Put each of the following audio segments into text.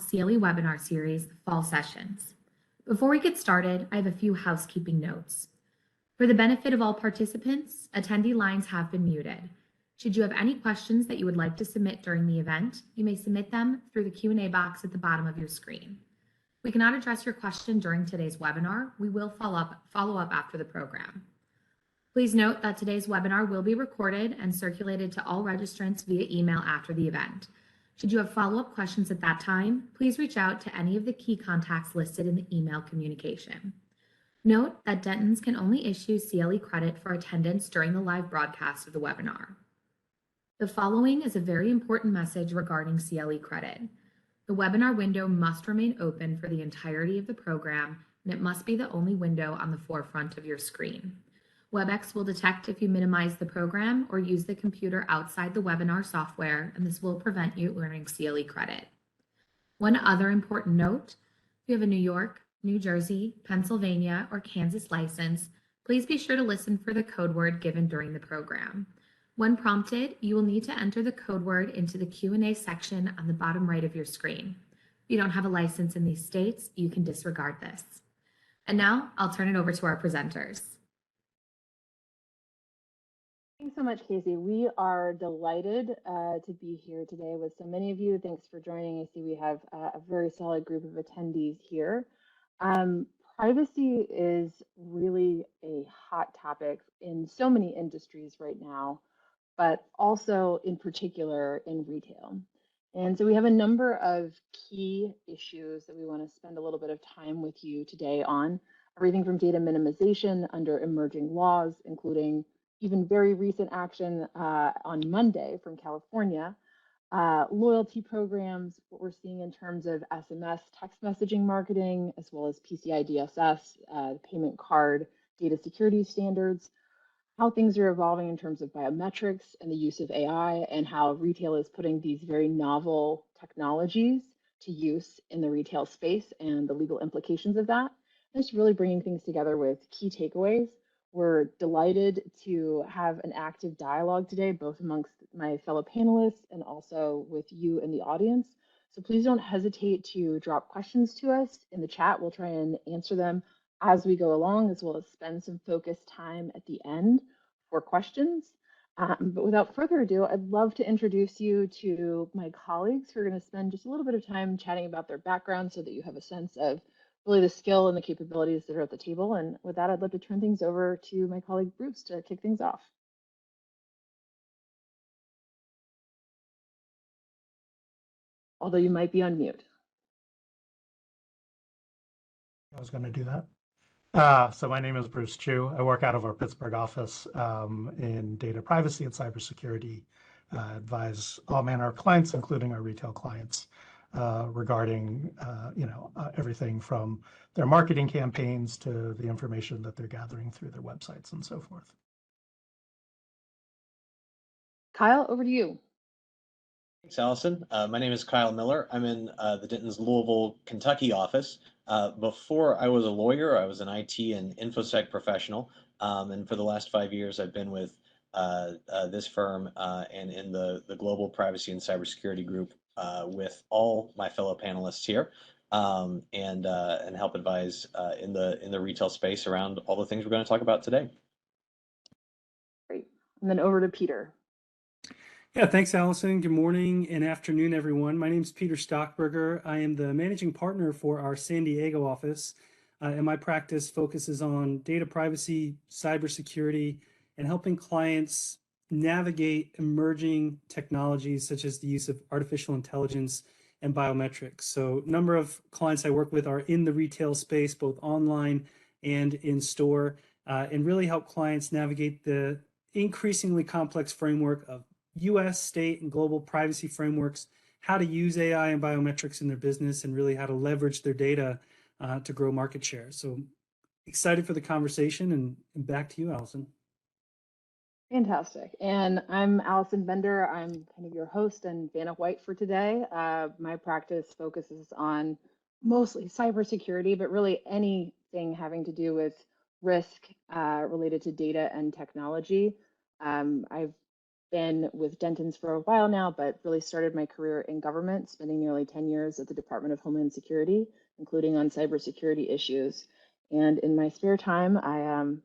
CLE webinar series, Fall Sessions. Before we get started, I have a few housekeeping notes. For the benefit of all participants, attendee lines have been muted. Should you have any questions that you would like to submit during the event, you may submit them through the Q&A box at the bottom of your screen. If we cannot address your question during today's webinar, we will follow up after the program. Please note that today's webinar will be recorded and circulated to all registrants via email after the event. Should you have follow-up questions at that time, please reach out to any of the key contacts listed in the email communication. Note that Dentons can only issue CLE credit for attendance during the live broadcast of the webinar. The following is a very important message regarding CLE credit. The webinar window must remain open for the entirety of the program, and it must be the only window on the forefront of your screen. WebEx will detect if you minimize the program or use the computer outside the webinar software, and this will prevent you earning CLE credit. One other important note, if you have a New York, New Jersey, Pennsylvania, or Kansas license, please be sure to listen for the code word given during the program. When prompted, you will need to enter the code word into the Q&A section on the bottom right of your screen. If you don't have a license in these states, you can disregard this. And now I'll turn it over to our presenters. Thanks so much, Casey. We are delighted to be here today with so many of you. Thanks for joining. I see we have a very solid group of attendees here. Privacy is really a hot topic in so many industries right now, but also in particular in retail. And so we have a number of key issues that we want to spend a little bit of time with you today on. Everything from data minimization under emerging laws, including even very recent action on Monday from California, loyalty programs, what we're seeing in terms of SMS text messaging marketing, as well as PCI DSS, payment card data security standards, how things are evolving in terms of biometrics and the use of AI, and how retail is putting these very novel technologies to use in the retail space and the legal implications of that. And just really bringing things together with key takeaways. We're delighted to have an active dialogue today, both amongst my fellow panelists and also with you in the audience. So please don't hesitate to drop questions to us in the chat. We'll try and answer them as we go along, as well as spend some focused time at the end for questions. But without further ado, I'd love to introduce you to my colleagues who are going to spend just a little bit of time chatting about their background so that you have a sense of really the skill and the capabilities that are at the table. And with that, I'd love to turn things over to my colleague Bruce to kick things off. Although you might be on mute. I was going to do that. So my name is Bruce Chu. I work out of our Pittsburgh office in data privacy and cybersecurity. Advise all manner of clients, including our retail clients, regarding everything from their marketing campaigns to the information that they're gathering through their websites and so forth. Kyle, over to you. Thanks, Allison. My name is Kyle Miller. I'm in the Denton's Louisville, Kentucky office. Before I was a lawyer, I was an IT and InfoSec professional. And for the last 5 years, I've been with this firm and in the global privacy and cybersecurity group with all my fellow panelists here, and help advise in the retail space around all the things we're going to talk about today. Great. And then over to Peter. Yeah, thanks, Allison. Good morning and afternoon, everyone. My name is Peter Stockberger. I am the managing partner for our San Diego office, and my practice focuses on data privacy, cybersecurity, and helping clients navigate emerging technologies such as the use of artificial intelligence and biometrics. So a number of clients I work with are in the retail space, both online and in store, and really help clients navigate the increasingly complex framework of US, state, and global privacy frameworks, how to use AI and biometrics in their business, and really how to leverage their data to grow market share. So excited for the conversation, and back to you, Allison. Fantastic. And I'm Allison Bender. I'm kind of your host and Vanna White for today. My practice focuses on mostly cybersecurity, but really anything having to do with risk related to data and technology. I've been with Dentons for a while now, but really started my career in government, spending nearly 10 years at the Department of Homeland Security, including on cybersecurity issues. And in my spare time, have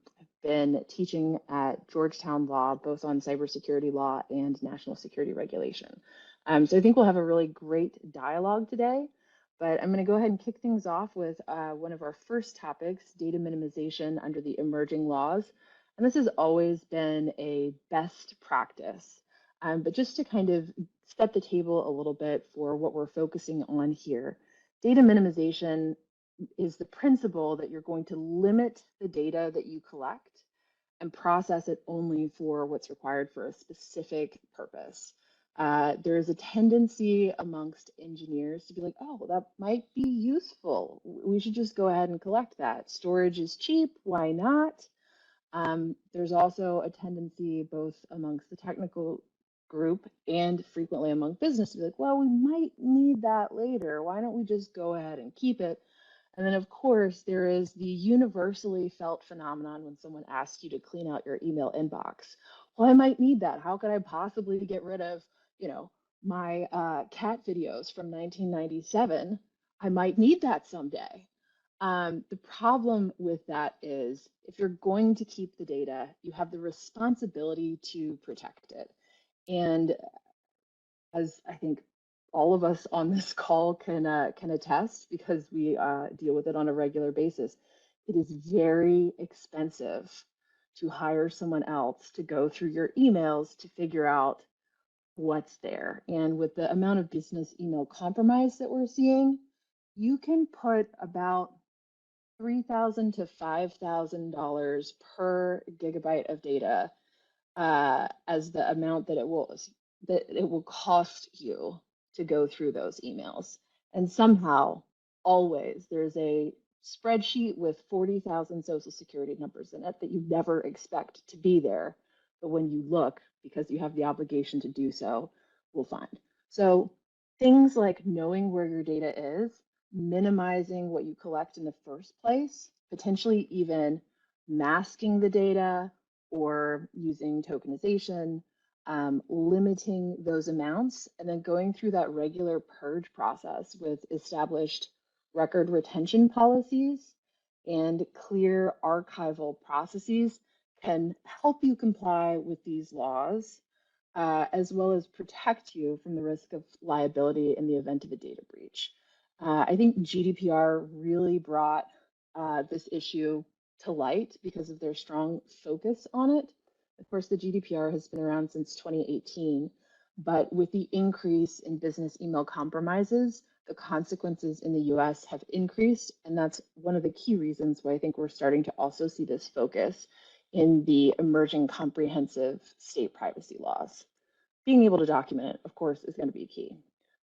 been teaching at Georgetown Law, both on cybersecurity law and national security regulation. So I think we'll have a really great dialogue today, but I'm going to go ahead and kick things off with one of our first topics, data minimization under the emerging laws. And this has always been a best practice. But just to kind of set the table a little bit for what we're focusing on here, data minimization is the principle that you're going to limit the data that you collect and process it only for what's required for a specific purpose. There is a tendency amongst engineers to be like, oh, that might be useful. We should just go ahead and collect that. Storage is cheap, why not? There's also a tendency both amongst the technical group and frequently among business to be like, well, we might need that later. Why don't we just go ahead and keep it? And then, of course, there is the universally felt phenomenon when someone asks you to clean out your email inbox. Well, I might need that. How could I possibly get rid of, my cat videos from 1997? I might need that someday. The problem with that is if you're going to keep the data, you have the responsibility to protect it. And as I think all of us on this call can attest, because we deal with it on a regular basis, it is very expensive to hire someone else to go through your emails to figure out what's there. And with the amount of business email compromise that we're seeing, you can put about $3,000 to $5,000 per gigabyte of data as the amount that it will cost you to go through those emails. And somehow, always, there's a spreadsheet with 40,000 social security numbers in it that you never expect to be there. But when you look, because you have the obligation to do so, we'll find. So things like knowing where your data is, minimizing what you collect in the first place, potentially even masking the data or using tokenization, limiting those amounts, and then going through that regular purge process with established record retention policies and clear archival processes can help you comply with these laws, as well as protect you from the risk of liability in the event of a data breach. I think GDPR really brought this issue to light because of their strong focus on it. Of course, the GDPR has been around since 2018, but with the increase in business email compromises, the consequences in the US have increased, and that's one of the key reasons why I think we're starting to also see this focus in the emerging comprehensive state privacy laws. Being able to document it, of course, is going to be key.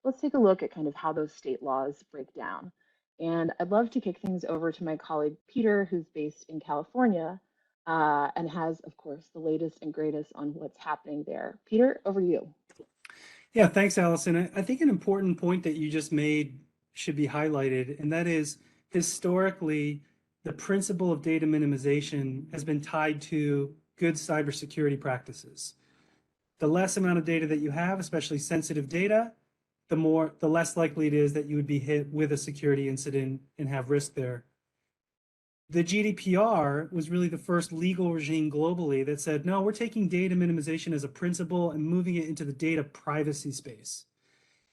Let's take a look at kind of how those state laws break down. And I'd love to kick things over to my colleague, Peter, who's based in California and has, of course, the latest and greatest on what's happening there. Peter, over to you. Yeah, thanks, Allison. I think an important point that you just made should be highlighted, and that is historically, the principle of data minimization has been tied to good cybersecurity practices. The less amount of data that you have, especially sensitive data, the less likely it is that you would be hit with a security incident and have risk there. The GDPR was really the first legal regime globally that said, no, we're taking data minimization as a principle and moving it into the data privacy space.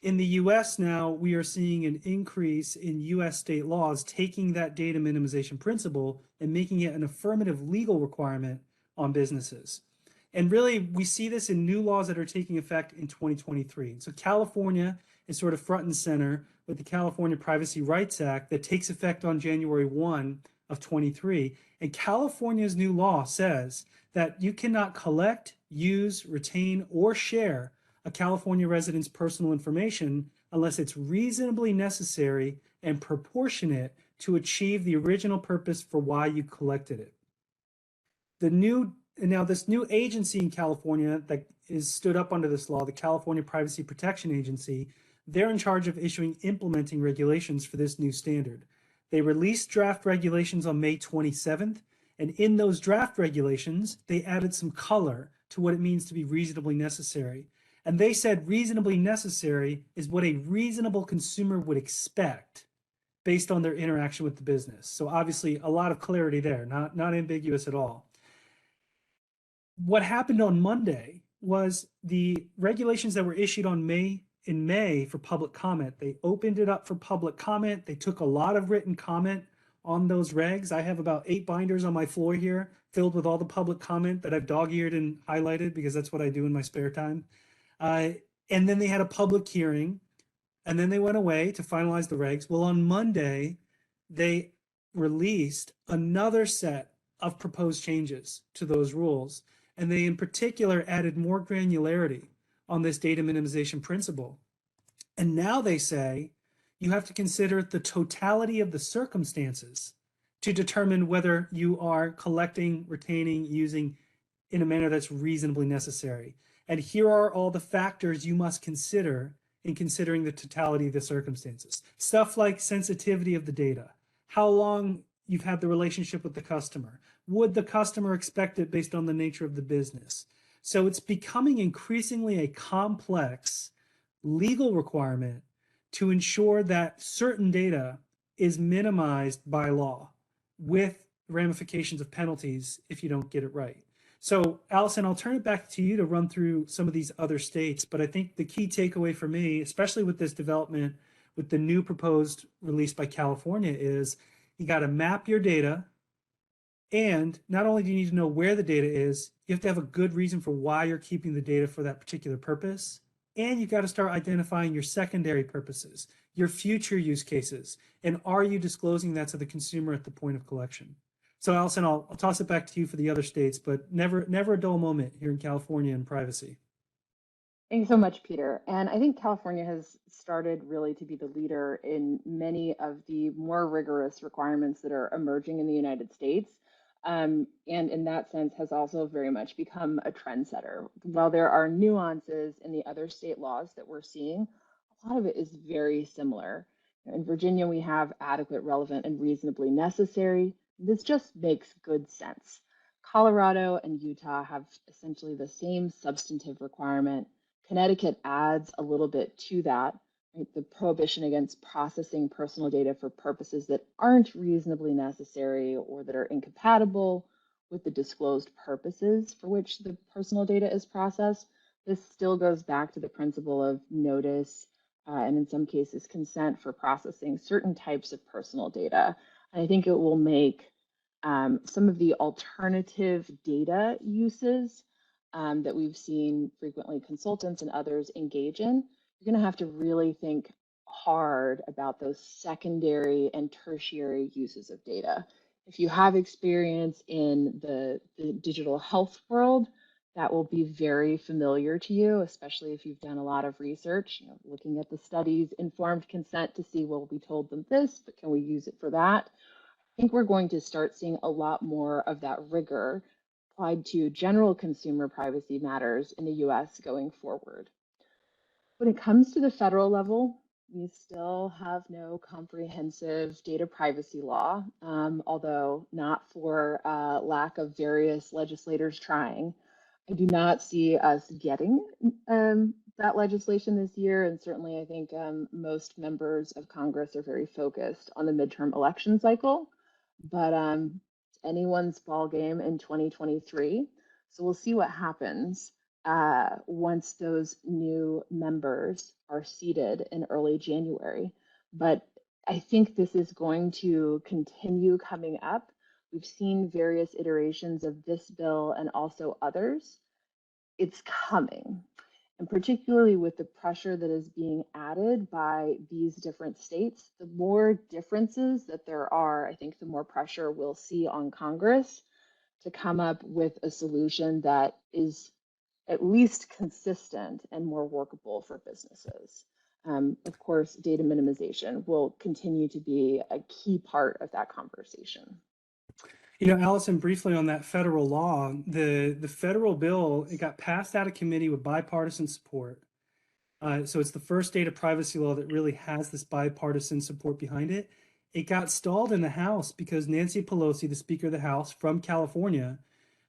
In the US now, we are seeing an increase in US state laws taking that data minimization principle and making it an affirmative legal requirement on businesses. And really, we see this in new laws that are taking effect in 2023. So California is sort of front and center with the California Privacy Rights Act that takes effect on January 1 of 23. And California's new law says that you cannot collect, use, retain, or share a California resident's personal information unless it's reasonably necessary and proportionate to achieve the original purpose for why you collected it. Now, this new agency in California that is stood up under this law, the California Privacy Protection Agency, they're in charge of issuing implementing regulations for this new standard. They released draft regulations on May 27th, and in those draft regulations, they added some color to what it means to be reasonably necessary. And they said reasonably necessary is what a reasonable consumer would expect based on their interaction with the business. So obviously a lot of clarity there, not ambiguous at all. What happened on Monday was the regulations that were issued in May for public comment. They opened it up for public comment. They took a lot of written comment on those regs. I have about 8 binders on my floor here filled with all the public comment that I've dog-eared and highlighted because that's what I do in my spare time. And then they had a public hearing, and then they went away to finalize the regs. Well, on Monday, they released another set of proposed changes to those rules. And they in particular added more granularity on this data minimization principle. And now they say you have to consider the totality of the circumstances to determine whether you are collecting, retaining, using in a manner that's reasonably necessary. And here are all the factors you must consider in considering the totality of the circumstances. Stuff like sensitivity of the data, how long you've had the relationship with the customer. Would the customer expect it based on the nature of the business? So it's becoming increasingly a complex legal requirement to ensure that certain data is minimized by law with ramifications of penalties if you don't get it right. So Allison, I'll turn it back to you to run through some of these other states, but I think the key takeaway for me, especially with this development, with the new proposed release by California, is you got to map your data. And not only do you need to know where the data is, you have to have a good reason for why you're keeping the data for that particular purpose. And you've got to start identifying your secondary purposes, your future use cases, and are you disclosing that to the consumer at the point of collection? So Allison, I'll toss it back to you for the other states, but never a dull moment here in California in privacy. Thanks so much, Peter. And I think California has started really to be the leader in many of the more rigorous requirements that are emerging in the United States. And in that sense has also very much become a trendsetter. While there are nuances in the other state laws that we're seeing, a lot of it is very similar. In Virginia, we have adequate, relevant, and reasonably necessary. This just makes good sense. Colorado and Utah have essentially the same substantive requirement. Connecticut adds a little bit to that, right? The prohibition against processing personal data for purposes that aren't reasonably necessary or that are incompatible with the disclosed purposes for which the personal data is processed. This still goes back to the principle of notice and in some cases consent for processing certain types of personal data. And I think it will make some of the alternative data uses that we've seen frequently consultants and others engage in, you're going to have to really think hard about those secondary and tertiary uses of data. If you have experience in the digital health world, that will be very familiar to you, especially if you've done a lot of research, looking at the studies, informed consent to see, well, we told them this, but can we use it for that? I think we're going to start seeing a lot more of that rigor applied to general consumer privacy matters in the US going forward. When it comes to the federal level, we still have no comprehensive data privacy law, although not for lack of various legislators trying. I do not see us getting that legislation this year, and certainly I think most members of Congress are very focused on the midterm election cycle, but it's anyone's ball game in 2023. So we'll see what happens once those new members are seated in early January. But I think this is going to continue coming up. We've seen various iterations of this bill and also others. It's coming. And particularly with the pressure that is being added by these different states, the more differences that there are, I think the more pressure we'll see on Congress to come up with a solution that is at least consistent and more workable for businesses. Of course, data minimization will continue to be a key part of that conversation. Allison, briefly on that federal law, the federal bill, it got passed out of committee with bipartisan support. So it's the first data privacy law that really has this bipartisan support behind it. It got stalled in the House because Nancy Pelosi, the Speaker of the House from California,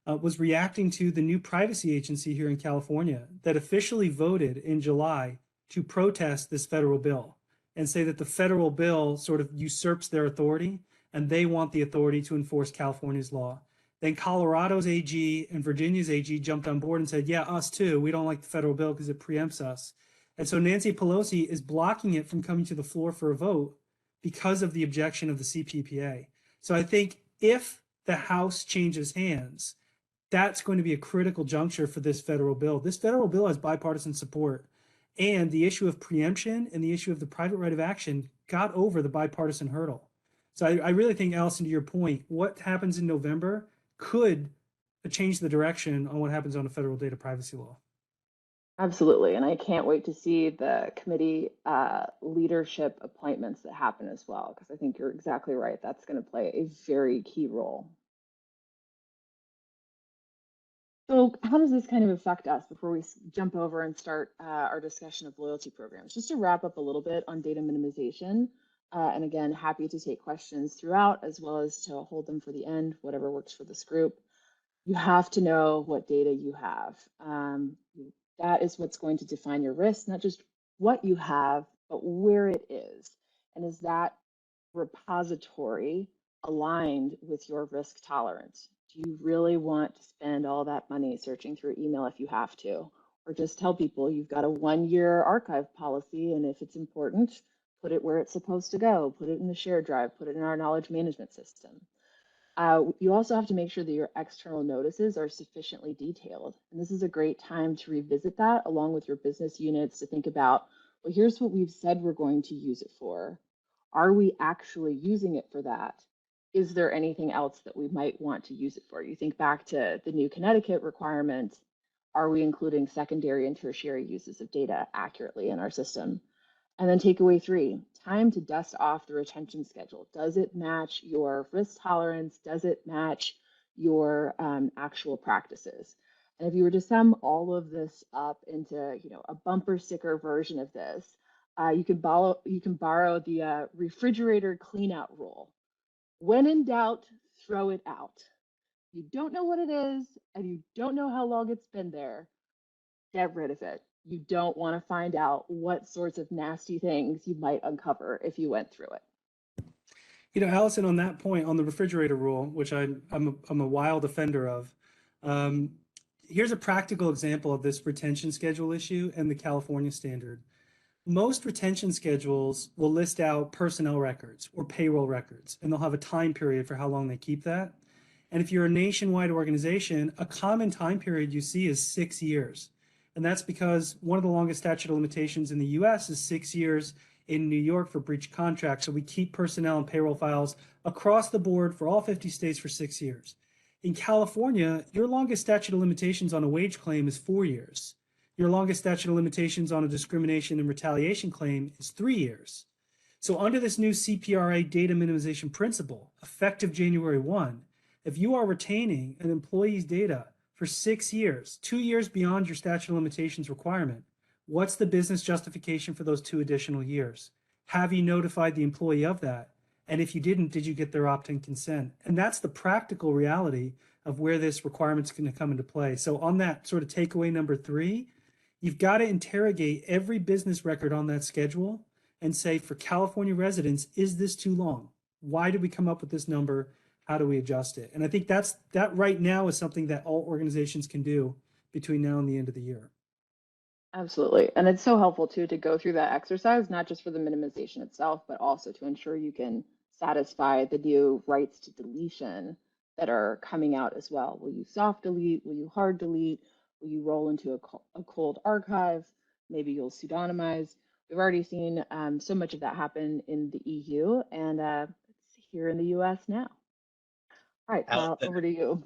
was reacting to the new privacy agency here in California that officially voted in July to protest this federal bill and say that the federal bill sort of usurps their authority and they want the authority to enforce California's law. Then Colorado's AG and Virginia's AG jumped on board and said, yeah, us too. We don't like the federal bill because it preempts us. And so Nancy Pelosi is blocking it from coming to the floor for a vote because of the objection of the CPPA. So I think if the House changes hands, that's going to be a critical juncture for this federal bill. This federal bill has bipartisan support, and the issue of preemption and the issue of the private right of action got over the bipartisan hurdle. So I really think, Allison, to your point, what happens in November could change the direction on what happens on a federal data privacy law. Absolutely, and I can't wait to see the committee leadership appointments that happen as well, because I think you're exactly right. That's going to play a very key role. So how does this kind of affect us before we jump over and start our discussion of loyalty programs? Just to wrap up a little bit on data minimization, and again, happy to take questions throughout as well as to hold them for the end, whatever works for this group. You have to know what data you have. That is what's going to define your risk, not just what you have, but where it is. And is that repository aligned with your risk tolerance? Do you really want to spend all that money searching through email if you have to? Or just tell people you've got a 1-year archive policy, and if it's important, put it where it's supposed to go, put it in the shared drive, put it in our knowledge management system. You also have to make sure that your external notices are sufficiently detailed. And this is a great time to revisit that along with your business units to think about, well, here's what we've said we're going to use it for. Are we actually using it for that? Is there anything else that we might want to use it for? You think back to the new Connecticut requirement. Are we including secondary and tertiary uses of data accurately in our system? And then takeaway 3, time to dust off the retention schedule. Does it match your risk tolerance? Does it match your actual practices? And if you were to sum all of this up into a bumper sticker version of this, you can borrow the refrigerator clean out rule. When in doubt, throw it out. You don't know what it is, and you don't know how long it's been there. Get rid of it. You don't want to find out what sorts of nasty things you might uncover if you went through it. Allison, on that point, on the refrigerator rule, which I'm a wild offender of, here's a practical example of this retention schedule issue and the California standard. Most retention schedules will list out personnel records or payroll records, and they'll have a time period for how long they keep that. And if you're a nationwide organization, a common time period you see is 6 years. And that's because one of the longest statute of limitations in the US is 6 years in New York for breach of contract. So we keep personnel and payroll files across the board for all 50 states for 6 years. In California, your longest statute of limitations on a wage claim is 4 years. Your longest statute of limitations on a discrimination and retaliation claim is 3 years. So under this new CPRA data minimization principle, effective January 1, if you are retaining an employee's data for 6 years, 2 years beyond your statute of limitations requirement, what's the business justification for those 2 additional years? Have you notified the employee of that? And if you didn't, did you get their opt-in consent? And that's the practical reality of where this requirement's going to come into play. So on that sort of takeaway number 3, you've got to interrogate every business record on that schedule and say, for California residents, is this too long? Why did we come up with this number? How do we adjust it? And I think that right now is something that all organizations can do between now and the end of the year. Absolutely. And it's so helpful too to go through that exercise, not just for the minimization itself, but also to ensure you can satisfy the new rights to deletion that are coming out as well. Will you soft delete? Will you hard delete? Will you roll into a cold archive? Maybe you'll pseudonymize. We've already seen so much of that happen in the EU, and it's here in the US now. All right, Kyle, over to you.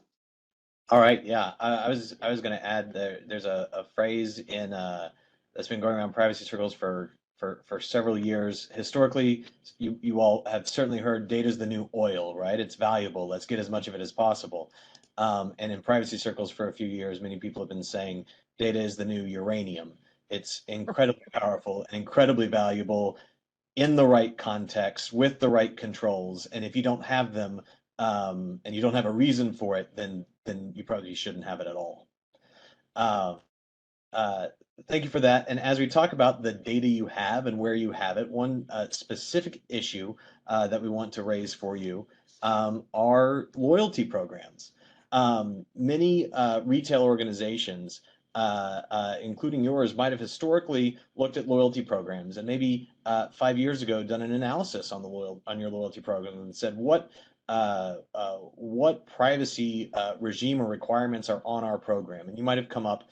All right, yeah, I was going to add there's a phrase in that's been going around privacy circles for several years. Historically, you all have certainly heard data's the new oil, right? It's valuable. Let's get as much of it as possible. And in privacy circles for a few years, many people have been saying data is the new uranium. It's incredibly powerful and incredibly valuable in the right context with the right controls. And if you don't have them and you don't have a reason for it, then then you probably shouldn't have it at all. Thank you for that. And as we talk about the data you have and where you have it, one specific issue that we want to raise for you are loyalty programs. Many retail organizations, including yours, might have historically looked at loyalty programs and maybe 5 years ago done an analysis on your loyalty program and said what privacy regime or requirements are on our program, and you might have come up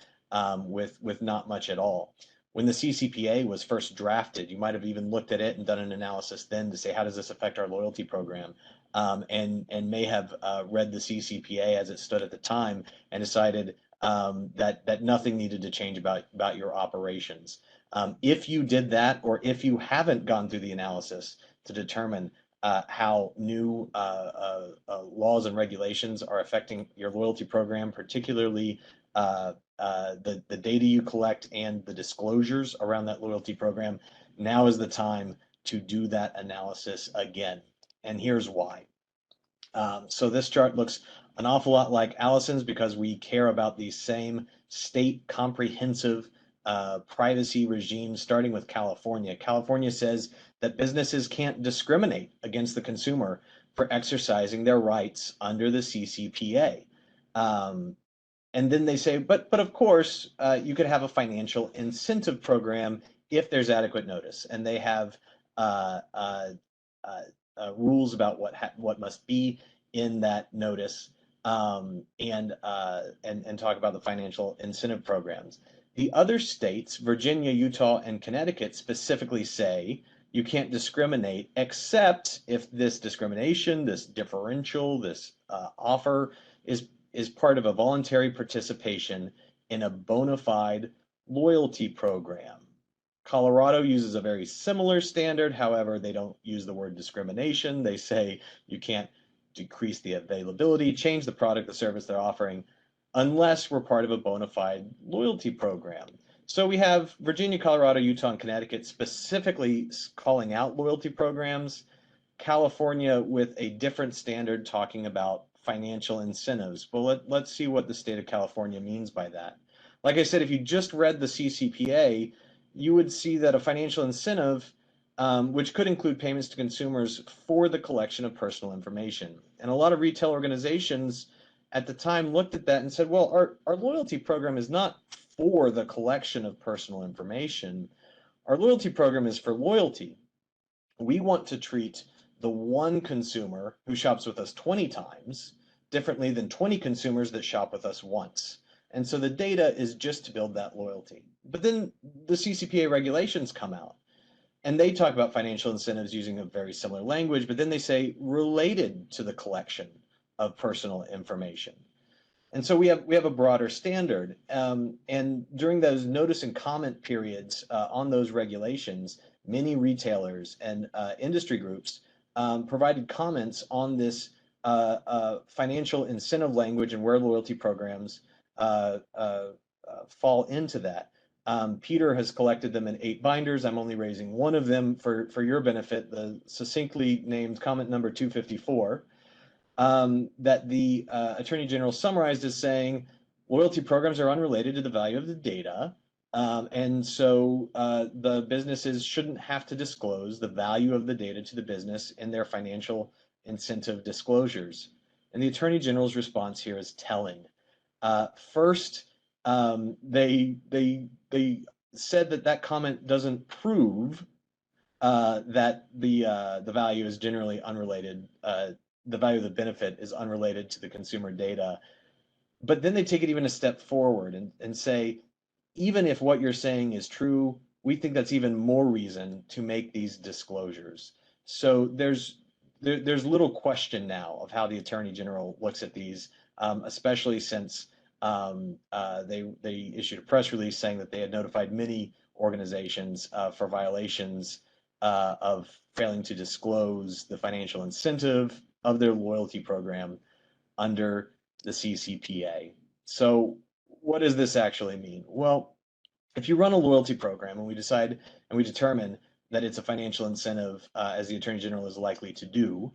with not much at all. When the CCPA was first drafted, you might have even looked at it and done an analysis then to say, how does this affect our loyalty program? And may have read the CCPA as it stood at the time and decided that nothing needed to change about your operations. If you did that, or if you haven't gone through the analysis to determine how new laws and regulations are affecting your loyalty program, particularly the data you collect and the disclosures around that loyalty program, now is the time to do that analysis again. And here's why. So this chart looks an awful lot like Allison's because we care about these same state comprehensive privacy regimes, starting with California. California says that businesses can't discriminate against the consumer for exercising their rights under the CCPA. And then they say, but of course, you could have a financial incentive program if there's adequate notice. And they have rules about what must be in that notice, and talk about the financial incentive programs. The other states, Virginia, Utah, and Connecticut, specifically say you can't discriminate except if this discrimination, this differential, this offer is part of a voluntary participation in a bona fide loyalty program. Colorado uses a very similar standard. However, they don't use the word discrimination. They say you can't decrease the availability, change the product, the service they're offering, unless we're part of a bona fide loyalty program. So we have Virginia, Colorado, Utah, and Connecticut specifically calling out loyalty programs. California with a different standard talking about financial incentives. Well, let's see what the state of California means by that. Like I said, if you just read the CCPA, you would see that a financial incentive, which could include payments to consumers for the collection of personal information. And a lot of retail organizations at the time looked at that and said, well, our loyalty program is not for the collection of personal information. Our loyalty program is for loyalty. We want to treat the one consumer who shops with us 20 times differently than 20 consumers that shop with us once. And so the data is just to build that loyalty. But then the CCPA regulations come out and they talk about financial incentives using a very similar language, but then they say related to the collection of personal information. And so we have a broader standard. And during those notice and comment periods on those regulations, many retailers and industry groups provided comments on this financial incentive language and where loyalty programs fall into that. Peter has collected them in 8 binders. I'm only raising one of them for your benefit, the succinctly named comment number 254, that the Attorney General summarized as saying, loyalty programs are unrelated to the value of the data. And so the businesses shouldn't have to disclose the value of the data to the business in their financial incentive disclosures. And the Attorney General's response here is telling. First, they said that comment doesn't prove that the value is generally unrelated. The value of the benefit is unrelated to the consumer data. But then they take it even a step forward and say, even if what you're saying is true, we think that's even more reason to make these disclosures. So there's little question now of how the Attorney General looks at these, especially since they issued a press release saying that they had notified many organizations for violations of failing to disclose the financial incentive of their loyalty program under the CCPA. So what does this actually mean? Well, if you run a loyalty program and we determine that it's a financial incentive, as the Attorney General is likely to do,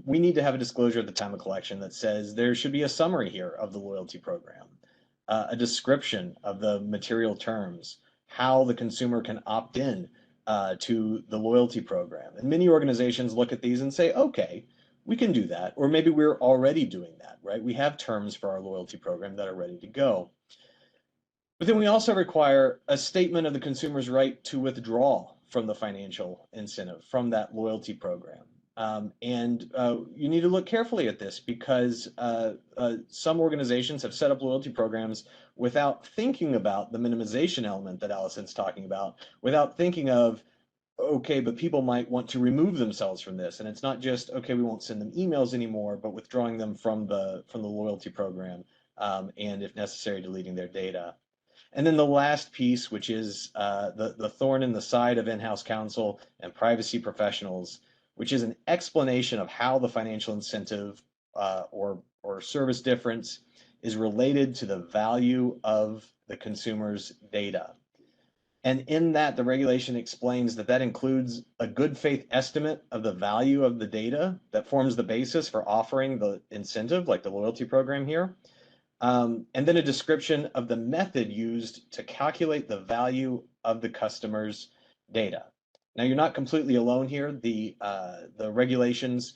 we need to have a disclosure at the time of collection that says there should be a summary here of the loyalty program, a description of the material terms, how the consumer can opt in to the loyalty program. And many organizations look at these and say, okay, we can do that. Or maybe we're already doing that, right? We have terms for our loyalty program that are ready to go. But then we also require a statement of the consumer's right to withdraw from the financial incentive, from that loyalty program. You need to look carefully at this because some organizations have set up loyalty programs without thinking about the minimization element that Allison's talking about, without thinking of, okay, but people might want to remove themselves from this. And it's not just, okay, we won't send them emails anymore, but withdrawing them from the loyalty program, and if necessary, deleting their data. And then the last piece, which is the thorn in the side of in-house counsel and privacy professionals, which is an explanation of how the financial incentive or service difference is related to the value of the consumer's data. And in that, the regulation explains that that includes a good faith estimate of the value of the data that forms the basis for offering the incentive, like the loyalty program here. And then a description of the method used to calculate the value of the customer's data. Now, you're not completely alone here. The regulations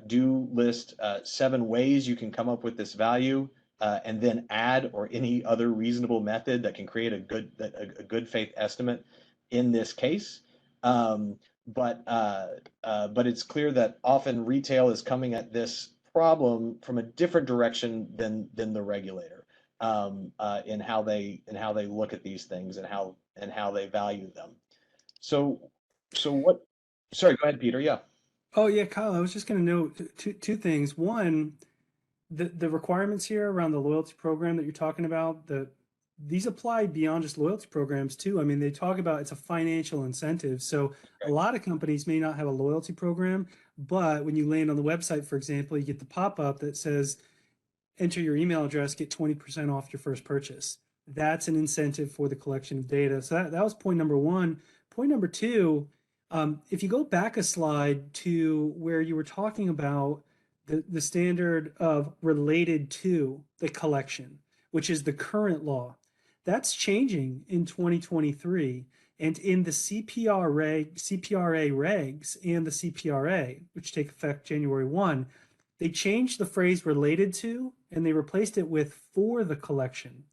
do list 7 ways you can come up with this value, and then add or any other reasonable method that can create a good faith estimate in this case. But it's clear that often retail is coming at this problem from a different direction than the regulator, in how they look at these things and how they value them. So what? Sorry, go ahead, Peter. Yeah. Oh yeah, Kyle, I was just going to note two things. One, the requirements here around the loyalty program that you're talking about, these apply beyond just loyalty programs too. I mean, they talk about it's a financial incentive. So a lot of companies may not have a loyalty program, but when you land on the website, for example, you get the pop-up that says, enter your email address, get 20% off your first purchase. That's an incentive for the collection of data. So that was point number one. Point number two, if you go back a slide to where you were talking about the standard of related to the collection, which is the current law, that's changing in 2023. And in the CPRA regs and the CPRA, which take effect January 1, they changed the phrase related to and they replaced it with for the collection.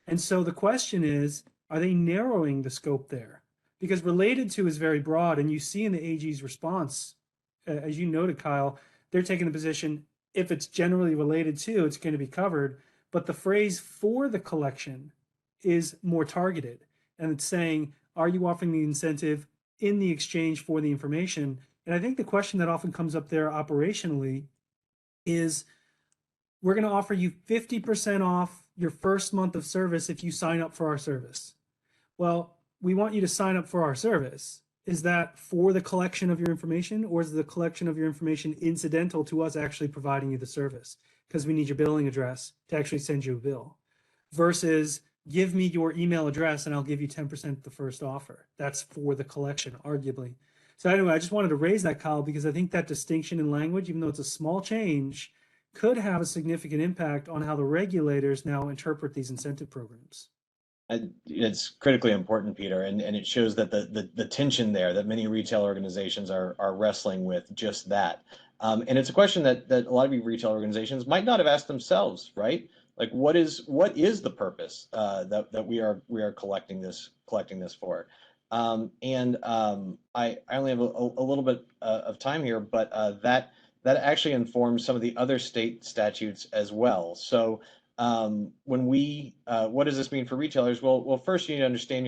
And so the question is, are they narrowing the scope there? Because related to is very broad, and you see in the AG's response, as you noted, Kyle, they're taking the position, if it's generally related to, it's going to be covered. But the phrase for the collection is more targeted. And it's saying, are you offering the incentive in the exchange for the information? And I think the question that often comes up there operationally is, we're going to offer you 50% off your first month of service if you sign up for our service. Well, we want you to sign up for our service. Is that for the collection of your information, or is the collection of your information incidental to us actually providing you the service? Because we need your billing address to actually send you a bill. Versus, give me your email address and I'll give you 10% the first offer. That's for the collection, arguably. So anyway, I just wanted to raise that, Kyle, because I think that distinction in language, even though it's a small change, could have a significant impact on how the regulators now interpret these incentive programs. It's critically important, Peter, and it shows that the tension there that many retail organizations are wrestling with, just that. And it's a question that a lot of retail organizations might not have asked themselves, right? Like, what is the purpose that we are collecting this for? I only have a little bit of time here, but that actually informs some of the other state statutes as well. So when what does this mean for retailers? Well, first you need to understand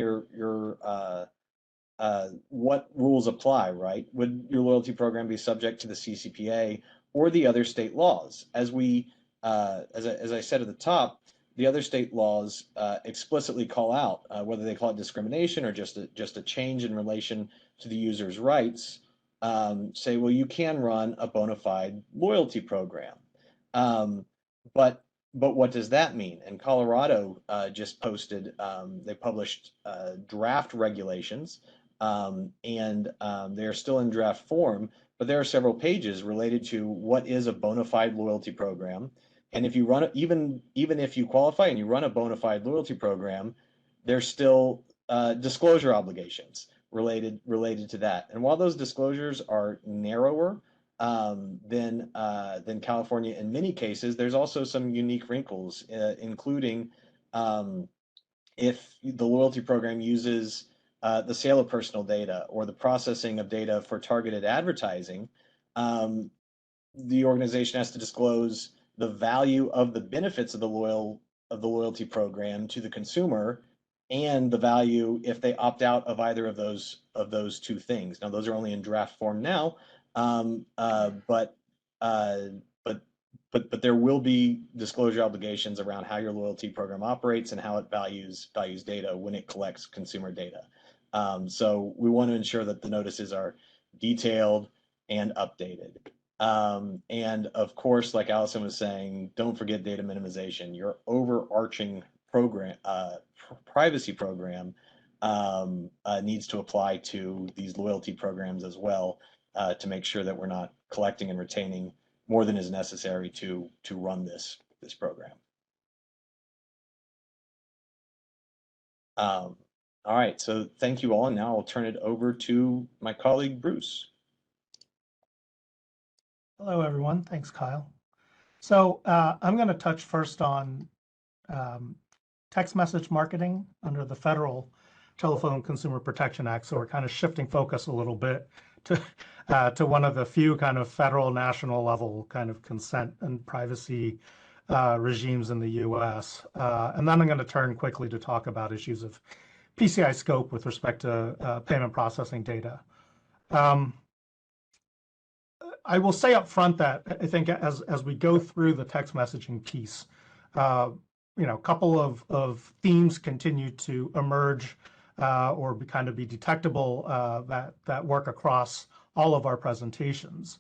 what rules apply, right? Would your loyalty program be subject to the CCPA or the other state laws? As I said at the top, the other state laws explicitly call out whether they call it discrimination or just a change in relation to the user's rights. Say, well, you can run a bona fide loyalty program, but what does that mean? And Colorado just posted, they published draft regulations, and they're still in draft form, but there are several pages related to what is a bona fide loyalty program. And if you run it, even if you qualify and you run a bona fide loyalty program, there's still disclosure obligations related to that. And while those disclosures are narrower than California in many cases, there's also some unique wrinkles, including if the loyalty program uses the sale of personal data or the processing of data for targeted advertising, the organization has to disclose the value of the benefits of the loyalty program to the consumer, and the value if they opt out of either of those two things. Now, those are only in draft form now, but there will be disclosure obligations around how your loyalty program operates and how it values data when it collects consumer data. So we want to ensure that the notices are detailed and updated. And of course, like Allison was saying, don't forget data minimization. Your overarching program, privacy program needs to apply to these loyalty programs as well, to make sure that we're not collecting and retaining more than is necessary to run this program. All right, so thank you all, and now I'll turn it over to my colleague Bruce. Hello, everyone. Thanks, Kyle. So I'm going to touch first on text message marketing under the Federal Telephone Consumer Protection Act. So we're kind of shifting focus a little bit to one of the few kind of federal national level kind of consent and privacy regimes in the US. And then I'm going to turn quickly to talk about issues of PCI scope with respect to payment processing data. I will say up front that I think as we go through the text messaging piece, a couple of themes continue to emerge or kind of be detectable that work across all of our presentations.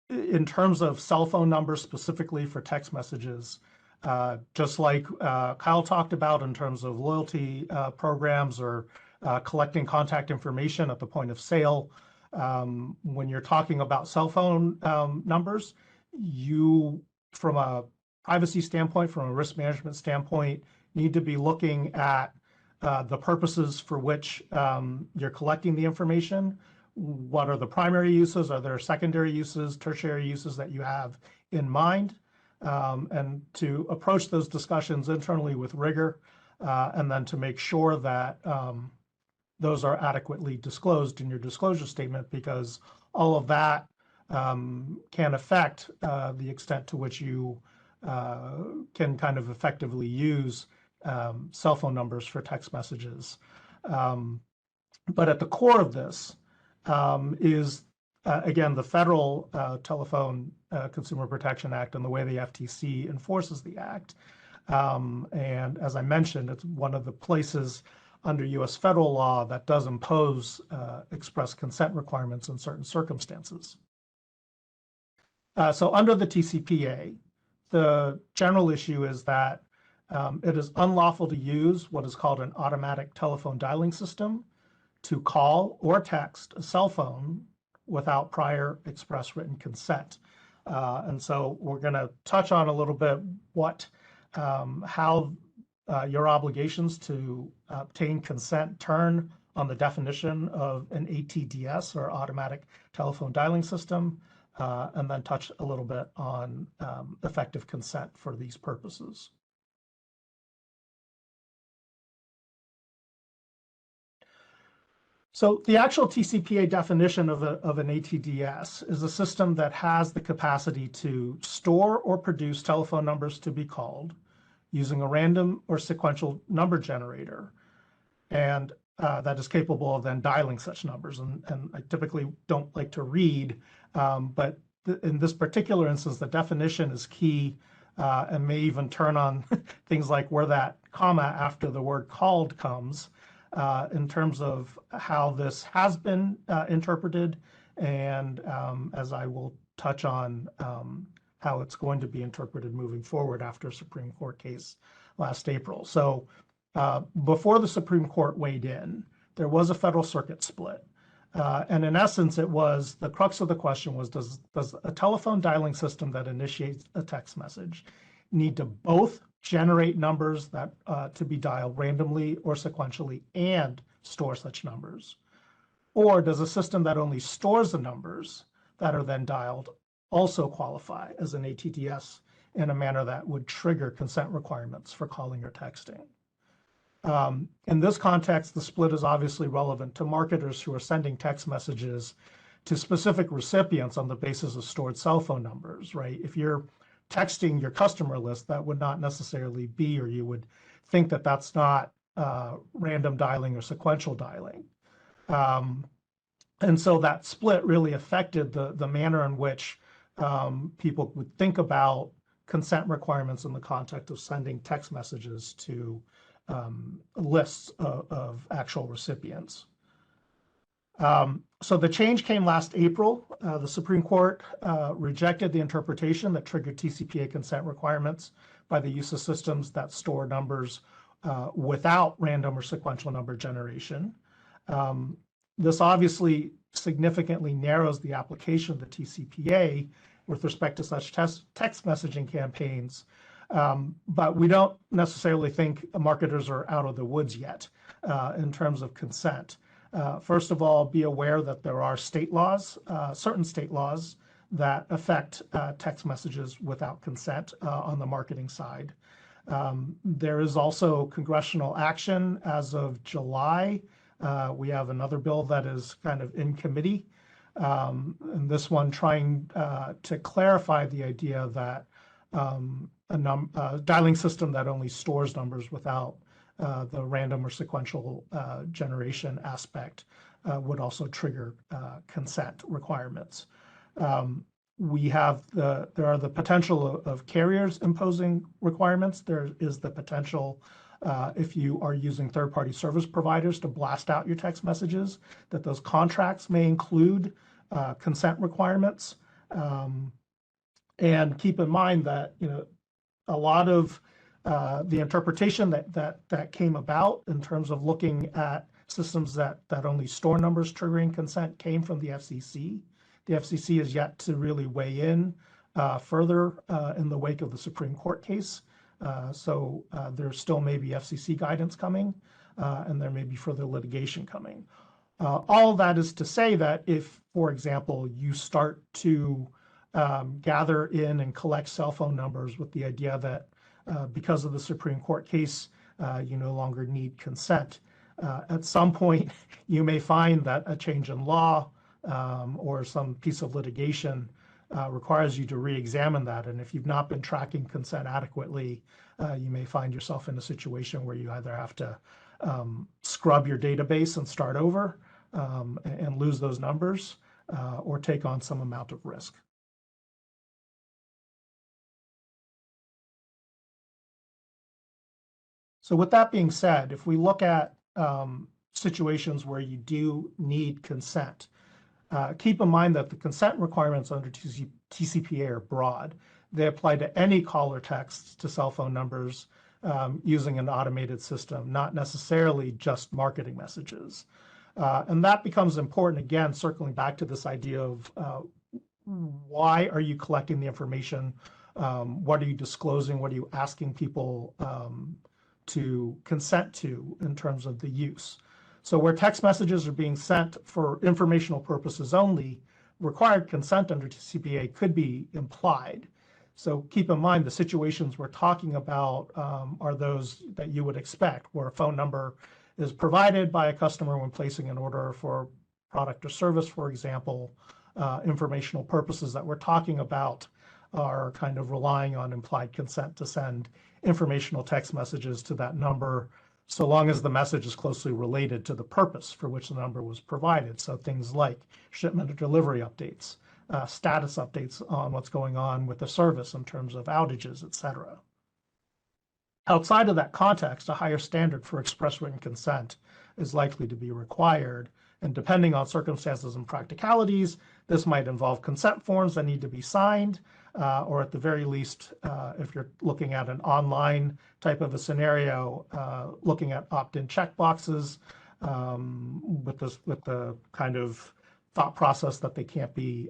In terms of cell phone numbers specifically for text messages, just like Kyle talked about in terms of loyalty programs or collecting contact information at the point of sale, when you're talking about cell phone numbers, you, from a privacy standpoint, from a risk management standpoint, need to be looking at the purposes for which you're collecting the information. What are the primary uses? Are there secondary uses, tertiary uses that you have in mind? And to approach those discussions internally with rigor, and then to make sure that those are adequately disclosed in your disclosure statement, because all of that can affect the extent to which you can kind of effectively use cell phone numbers for text messages. But at the core of this is, again, the Federal Telephone Consumer Protection Act and the way the FTC enforces the act. And as I mentioned, it's one of the places under US federal law that does impose express consent requirements in certain circumstances. So under the TCPA, the general issue is that it is unlawful to use what is called an automatic telephone dialing system to call or text a cell phone without prior express written consent. And so we're going to touch on a little bit how your obligations to obtain consent turn on the definition of an ATDS, or automatic telephone dialing system, and then touch a little bit on effective consent for these purposes. So the actual TCPA definition of an ATDS is a system that has the capacity to store or produce telephone numbers to be called using a random or sequential number generator, and that is capable of then dialing such numbers. And I typically don't like to read, but in this particular instance, the definition is key and may even turn on things like where that comma after the word called comes, in terms of how this has been interpreted, and as I will touch on how it's going to be interpreted moving forward after a Supreme Court case last April. So before the Supreme Court weighed in, there was a Federal Circuit split. And in essence, it was the crux of the question was, does a telephone dialing system that initiates a text message need to both generate numbers that to be dialed randomly or sequentially and store such numbers? Or does a system that only stores the numbers that are then dialed also qualify as an ATDS in a manner that would trigger consent requirements for calling or texting? In this context, the split is obviously relevant to marketers who are sending text messages to specific recipients on the basis of stored cell phone numbers, right? If you're texting your customer list, that would not necessarily be, or you would think that that's not random dialing or sequential dialing. And so that split really affected the manner in which people would think about consent requirements in the context of sending text messages to lists of actual recipients. So the change came last April. The Supreme Court rejected the interpretation that triggered TCPA consent requirements by the use of systems that store numbers without random or sequential number generation. This obviously significantly narrows the application of the TCPA with respect to such text messaging campaigns. But we don't necessarily think marketers are out of the woods yet in terms of consent. First of all, be aware that there are state laws, certain state laws that affect text messages without consent on the marketing side. There is also congressional action as of July. We have another bill that is kind of in committee, and this one trying to clarify the idea that a dialing system that only stores numbers without the random or sequential generation aspect would also trigger consent requirements. There are the potential of carriers imposing requirements. There is the potential if you are using third-party service providers to blast out your text messages, that those contracts may include consent requirements. And keep in mind that a lot of the interpretation that came about in terms of looking at systems that only store numbers triggering consent came from the FCC. The FCC is yet to really weigh in further in the wake of the Supreme Court case. So there still may be FCC guidance coming, and there may be further litigation coming. All of that is to say that if, for example, you start to gather in and collect cell phone numbers with the idea that because of the Supreme Court case, you no longer need consent. At some point, you may find that a change in law or some piece of litigation requires you to re-examine that. And if you've not been tracking consent adequately, you may find yourself in a situation where you either have to scrub your database and start over and lose those numbers, or take on some amount of risk. So with that being said, if we look at situations where you do need consent, keep in mind that the consent requirements under TCPA are broad. They apply to any call or text to cell phone numbers using an automated system, not necessarily just marketing messages. And that becomes important, again, circling back to this idea of why are you collecting the information? What are you disclosing? What are you asking people to consent to in terms of the use? So where text messages are being sent for informational purposes only, required consent under TCPA could be implied. So keep in mind the situations we're talking about are those that you would expect, where a phone number is provided by a customer when placing an order for product or service, for example. Informational purposes that we're talking about are kind of relying on implied consent to send informational text messages to that number, so long as the message is closely related to the purpose for which the number was provided. So things like shipment or delivery updates, status updates on what's going on with the service in terms of outages, etc. Outside of that context, a higher standard for express written consent is likely to be required. And depending on circumstances and practicalities, this might involve consent forms that need to be signed, or at the very least, if you're looking at an online type of a scenario, looking at opt-in checkboxes with the kind of thought process that they can't be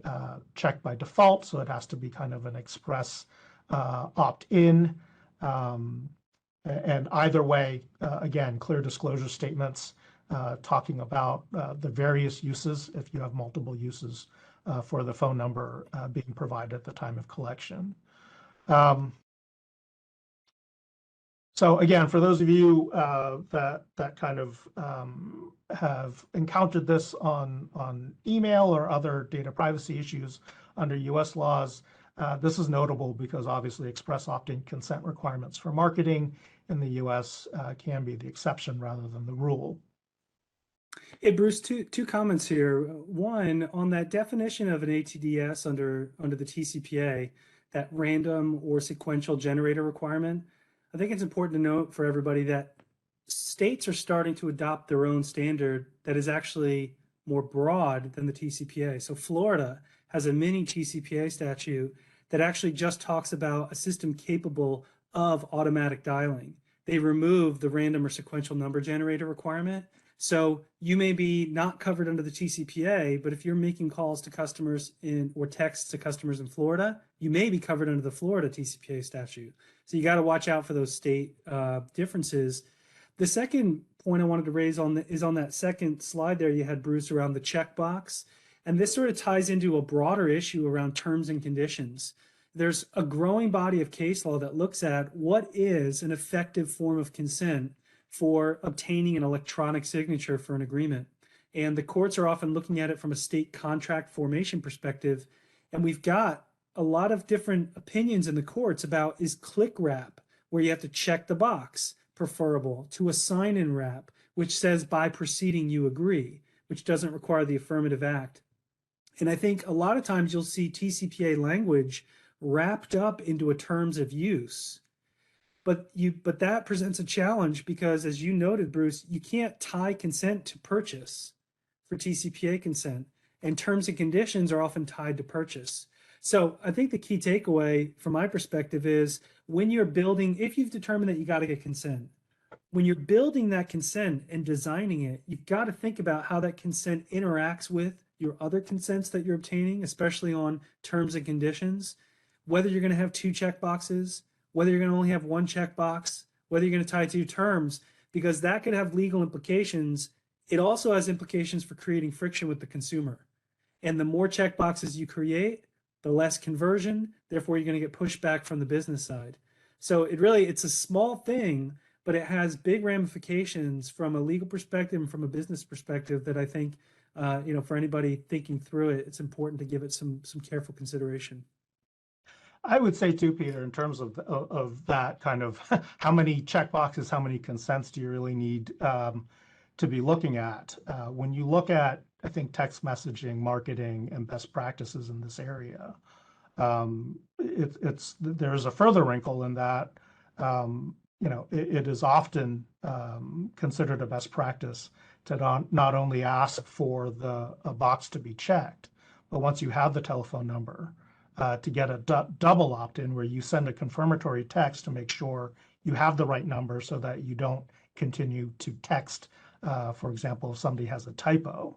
checked by default, so it has to be kind of an express opt-in. And either way, again, clear disclosure statements talking about the various uses, if you have multiple uses for the phone number being provided at the time of collection. So again, for those of you that kind of have encountered this on email or other data privacy issues under US laws, this is notable because obviously express opt-in consent requirements for marketing in the US can be the exception rather than the rule. Hey, Bruce, two comments here. One, on that definition of an ATDS under the TCPA, that random or sequential generator requirement, I think it's important to note for everybody that states are starting to adopt their own standard that is actually more broad than the TCPA. So Florida has a mini TCPA statute that actually just talks about a system capable of automatic dialing. They removed the random or sequential number generator requirement. So you may be not covered under the TCPA, but if you're making calls to customers or texts to customers in Florida, you may be covered under the Florida TCPA statute. So you got to watch out for those state differences. The second point I wanted to raise is on that second slide there you had, Bruce, around the checkbox. And this sort of ties into a broader issue around terms and conditions. There's a growing body of case law that looks at what is an effective form of consent for obtaining an electronic signature for an agreement. And the courts are often looking at it from a state contract formation perspective. And we've got a lot of different opinions in the courts about, is click wrap, where you have to check the box, preferable to a sign-in wrap, which says by proceeding you agree, which doesn't require the affirmative act. And I think a lot of times you'll see TCPA language wrapped up into a terms of use. But that presents a challenge because, as you noted, Bruce, you can't tie consent to purchase for TCPA consent, and terms and conditions are often tied to purchase. So I think the key takeaway from my perspective is, when you're building, if you've determined that you got to get consent, when you're building that consent and designing it, you've got to think about how that consent interacts with your other consents that you're obtaining, especially on terms and conditions, whether you're going to have two checkboxes, whether you're going to only have one checkbox, whether you're going to tie two terms, because that could have legal implications. It also has implications for creating friction with the consumer. And the more checkboxes you create, the less conversion, therefore you're going to get pushback from the business side. So it's a small thing, but it has big ramifications from a legal perspective and from a business perspective that I think, for anybody thinking through it, it's important to give it some careful consideration. I would say too, Peter, in terms of that kind of how many checkboxes, how many consents do you really need to be looking at? When you look at, I think, text messaging, marketing, and best practices in this area, there's a further wrinkle in that, it is often considered a best practice to not only ask for a box to be checked, but once you have the telephone number, to get a double opt-in where you send a confirmatory text to make sure you have the right number so that you don't continue to text, for example, if somebody has a typo,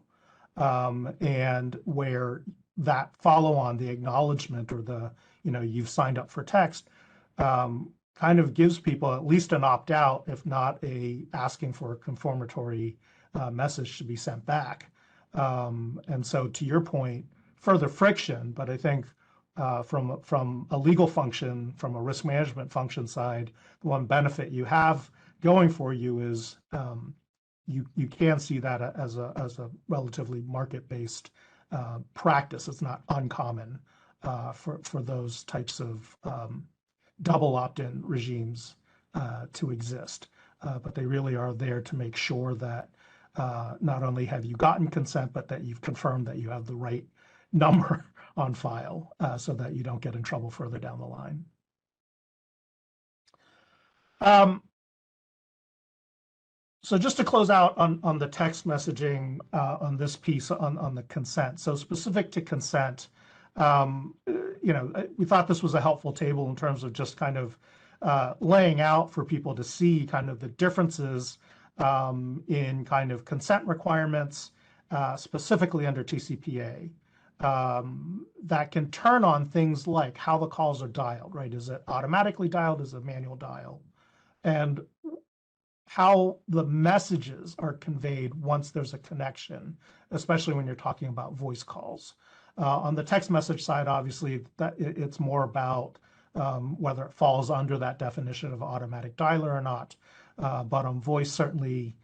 and where that follow-on, the acknowledgement or you've signed up for text, kind of gives people at least an opt-out, if not asking for a confirmatory message to be sent back. And so to your point, further friction, but I think from a legal function, from a risk management function side, the one benefit you have going for you is you can see that as a relatively market-based practice. It's not uncommon for those types of double opt-in regimes to exist, but they really are there to make sure that not only have you gotten consent, but that you've confirmed that you have the right number on file, so that you don't get in trouble further down the line. So just to close out on the text messaging on this piece on the consent. So specific to consent, we thought this was a helpful table in terms of just kind of laying out for people to see kind of the differences in kind of consent requirements, specifically under TCPA, that can turn on things like how the calls are dialed, right? Is it automatically dialed? Is it manual dial? And how the messages are conveyed once there's a connection, especially when you're talking about voice calls. On the text message side, obviously, it's more about whether it falls under that definition of automatic dialer or not. But on voice, certainly,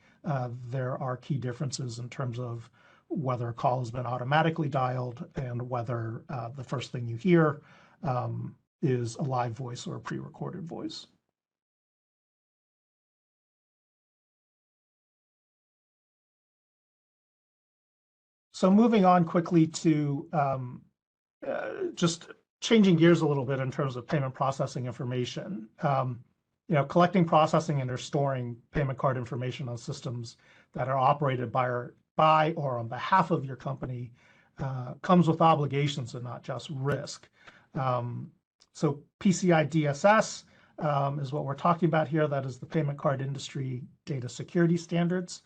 there are key differences in terms of whether a call has been automatically dialed and whether the first thing you hear is a live voice or a pre-recorded voice. So moving on quickly to just changing gears a little bit in terms of payment processing information. Collecting, processing, and or storing payment card information on systems that are operated by or on behalf of your company comes with obligations and not just risk. So PCI DSS is what we're talking about here. That is the payment card industry data security standards.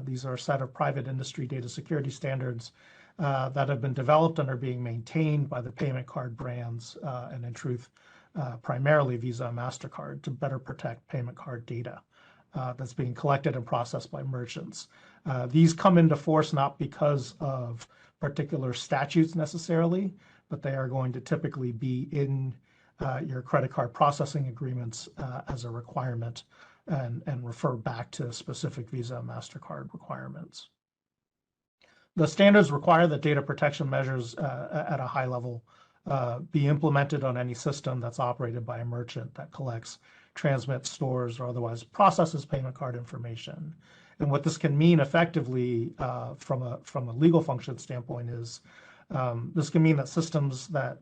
These are a set of private industry data security standards that have been developed and are being maintained by the payment card brands and in truth, primarily Visa and MasterCard to better protect payment card data that's being collected and processed by merchants. These come into force not because of particular statutes necessarily, but they are going to typically be in your credit card processing agreements as a requirement and refer back to specific Visa and MasterCard requirements. The standards require that data protection measures at a high level be implemented on any system that's operated by a merchant that collects, transmits, stores, or otherwise processes payment card information. And what this can mean effectively from a legal function standpoint is this can mean that systems that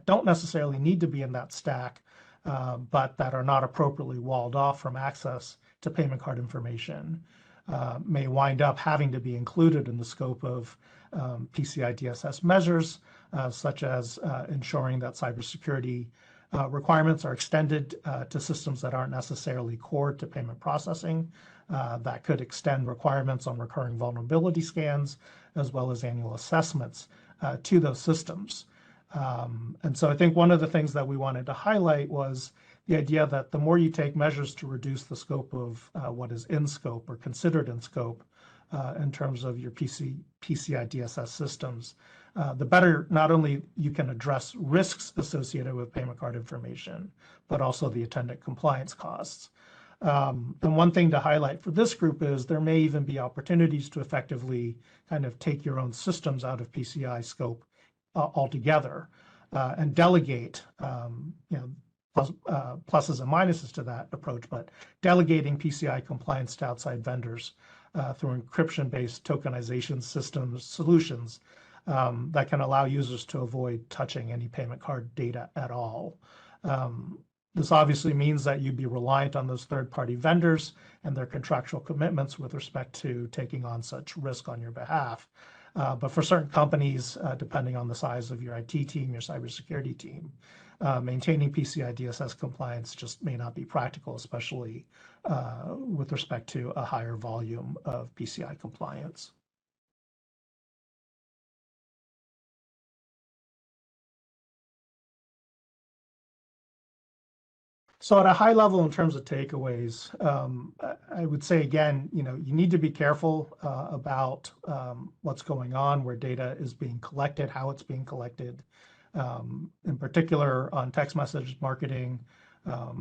don't necessarily need to be in that stack, but that are not appropriately walled off from access to payment card information may wind up having to be included in the scope of PCI DSS measures, such as ensuring that cybersecurity requirements are extended to systems that aren't necessarily core to payment processing. That could extend requirements on recurring vulnerability scans, as well as annual assessments to those systems. And so I think one of the things that we wanted to highlight was the idea that the more you take measures to reduce the scope of what is in scope or considered in scope in terms of your PCI DSS systems, the better not only you can address risks associated with payment card information, but also the attendant compliance costs. And one thing to highlight for this group is there may even be opportunities to effectively kind of take your own systems out of PCI scope altogether and delegate, pluses and minuses to that approach, but delegating PCI compliance to outside vendors through encryption-based tokenization systems solutions that can allow users to avoid touching any payment card data at all. This obviously means that you'd be reliant on those third-party vendors and their contractual commitments with respect to taking on such risk on your behalf. But for certain companies, depending on the size of your IT team, your cybersecurity team, maintaining PCI DSS compliance just may not be practical, especially with respect to a higher volume of PCI compliance. So at a high level, in terms of takeaways, I would say, again, you need to be careful about what's going on, where data is being collected, how it's being collected, in particular on text message marketing,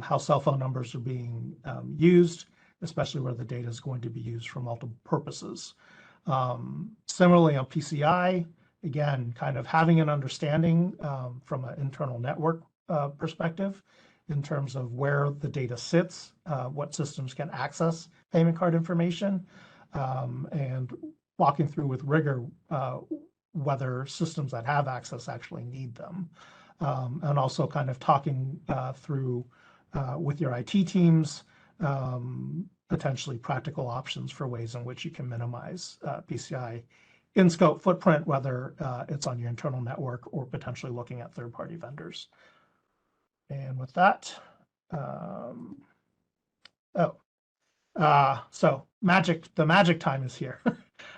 how cell phone numbers are being used, especially where the data is going to be used for multiple purposes. Similarly on PCI, again, kind of having an understanding from an internal network perspective in terms of where the data sits, what systems can access payment card information, and walking through with rigor whether systems that have access actually need them. And also kind of talking through with your IT teams, potentially practical options for ways in which you can minimize PCI in-scope footprint, whether it's on your internal network or potentially looking at third-party vendors. And with that, So the magic time is here.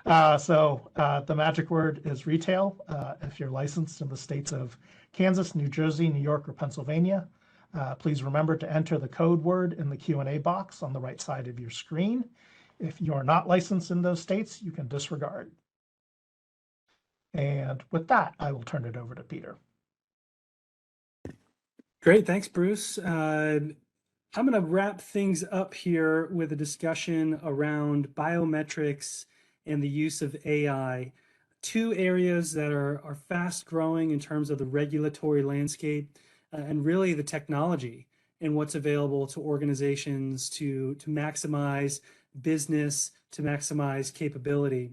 The magic word is retail. If you're licensed in the states of Kansas, New Jersey, New York, or Pennsylvania, please remember to enter the code word in the Q&A box on the right side of your screen. If you're not licensed in those states, you can disregard. And with that, I will turn it over to Peter. Great, thanks, Bruce. I'm going to wrap things up here with a discussion around biometrics and the use of AI, two areas that are fast growing in terms of the regulatory landscape and really the technology and what's available to organizations to maximize business, to maximize capability.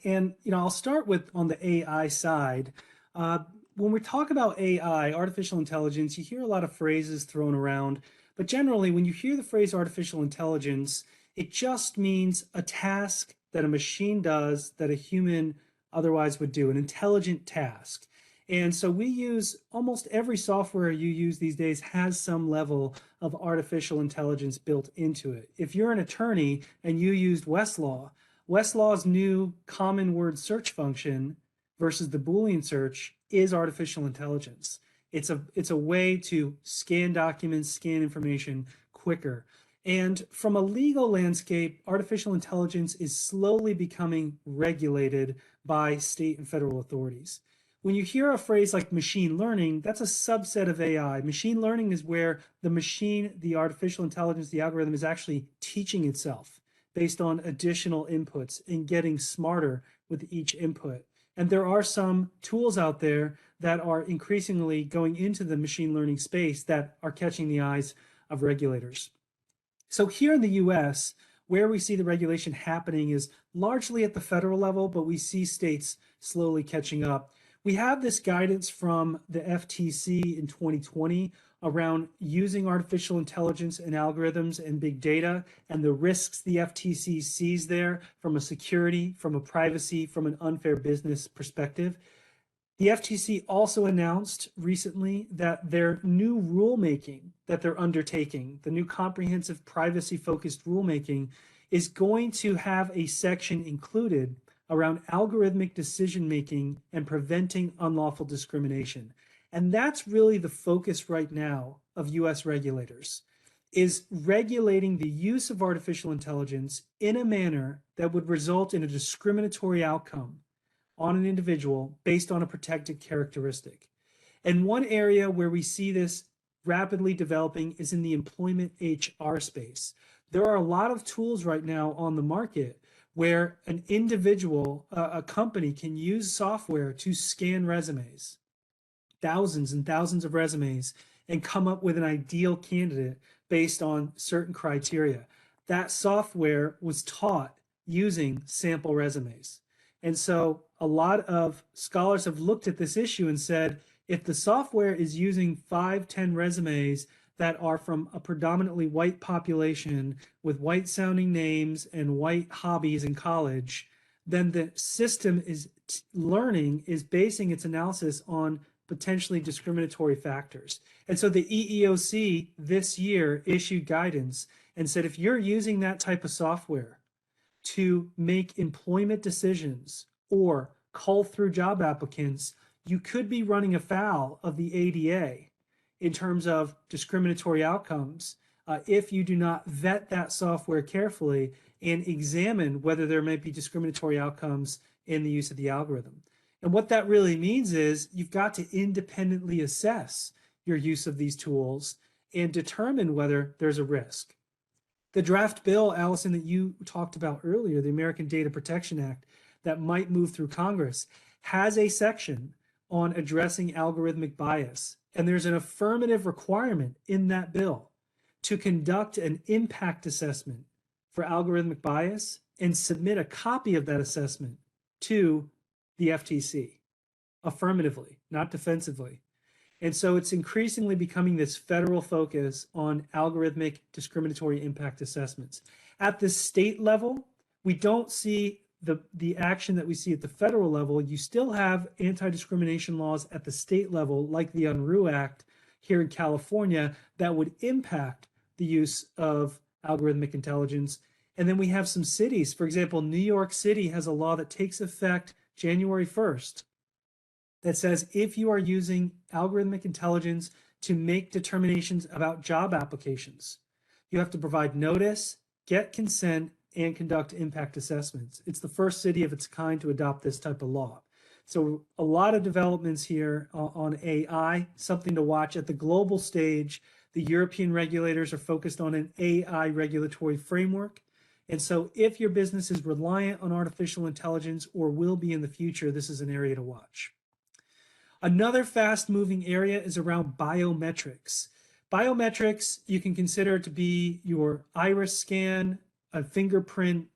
And I'll start with on the AI side. When we talk about AI, artificial intelligence, you hear a lot of phrases thrown around, but generally when you hear the phrase artificial intelligence, it just means a task that a machine does that a human otherwise would do, an intelligent task. And so we use almost every software you use these days has some level of artificial intelligence built into it. If you're an attorney and you used Westlaw's new common word search function versus the Boolean search is artificial intelligence. It's a way to scan documents, scan information quicker. And from a legal landscape, artificial intelligence is slowly becoming regulated by state and federal authorities. When you hear a phrase like machine learning, that's a subset of AI. Machine learning is where the machine, the artificial intelligence, the algorithm is actually teaching itself based on additional inputs and getting smarter with each input. And there are some tools out there that are increasingly going into the machine learning space that are catching the eyes of regulators. So here in the US, where we see the regulation happening is largely at the federal level, but we see states slowly catching up. We have this guidance from the FTC in 2020 around using artificial intelligence and algorithms and big data and the risks the FTC sees there from a security, from a privacy, from an unfair business perspective. The FTC also announced recently that their new rulemaking that they're undertaking, the new comprehensive privacy-focused rulemaking, is going to have a section included around algorithmic decision-making and preventing unlawful discrimination. And that's really the focus right now of US regulators, is regulating the use of artificial intelligence in a manner that would result in a discriminatory outcome on an individual based on a protected characteristic. And one area where we see this rapidly developing is in the employment HR space. There are a lot of tools right now on the market where an individual, a company can use software to scan resumes, thousands and thousands of resumes, and come up with an ideal candidate based on certain criteria. That software was taught using sample resumes. And so a lot of scholars have looked at this issue and said, if the software is using 5-10 resumes that are from a predominantly white population with white sounding names and white hobbies in college, then the system is basing its analysis on potentially discriminatory factors. And so the EEOC this year issued guidance and said, if you're using that type of software to make employment decisions or cull through job applicants, you could be running afoul of the ADA in terms of discriminatory outcomes if you do not vet that software carefully and examine whether there may be discriminatory outcomes in the use of the algorithm. And what that really means is you've got to independently assess your use of these tools and determine whether there's a risk. The draft bill, Allison, that you talked about earlier, the American Data Protection Act, that might move through Congress, has a section on addressing algorithmic bias. And there's an affirmative requirement in that bill to conduct an impact assessment for algorithmic bias and submit a copy of that assessment to the FTC affirmatively, not defensively. And so it's increasingly becoming this federal focus on algorithmic discriminatory impact assessments. At the state level, we don't see the action that we see at the federal level. You still have anti-discrimination laws at the state level, like the Unruh Act here in California, that would impact the use of algorithmic intelligence. And then we have some cities. For example, New York City has a law that takes effect January 1st that says if you are using algorithmic intelligence to make determinations about job applications, you have to provide notice, get consent, and conduct impact assessments. It's the first city of its kind to adopt this type of law. So a lot of developments here on AI, something to watch. At the global stage, the European regulators are focused on an AI regulatory framework. And so if your business is reliant on artificial intelligence or will be in the future, this is an area to watch. Another fast-moving area is around biometrics. Biometrics you can consider to be your iris scan, a fingerprint,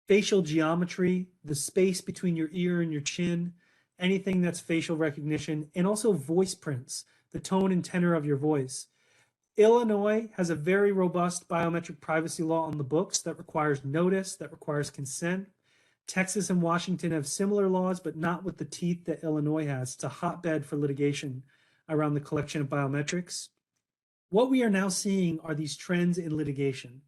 facial geometry, the space between your ear and your chin, anything that's facial recognition, and also voice prints, the tone and tenor of your voice. Illinois has a very robust biometric privacy law on the books that requires notice, that requires consent. Texas and Washington have similar laws, but not with the teeth that Illinois has. It's a hotbed for litigation around the collection of biometrics. What we are now seeing are these trends in litigation.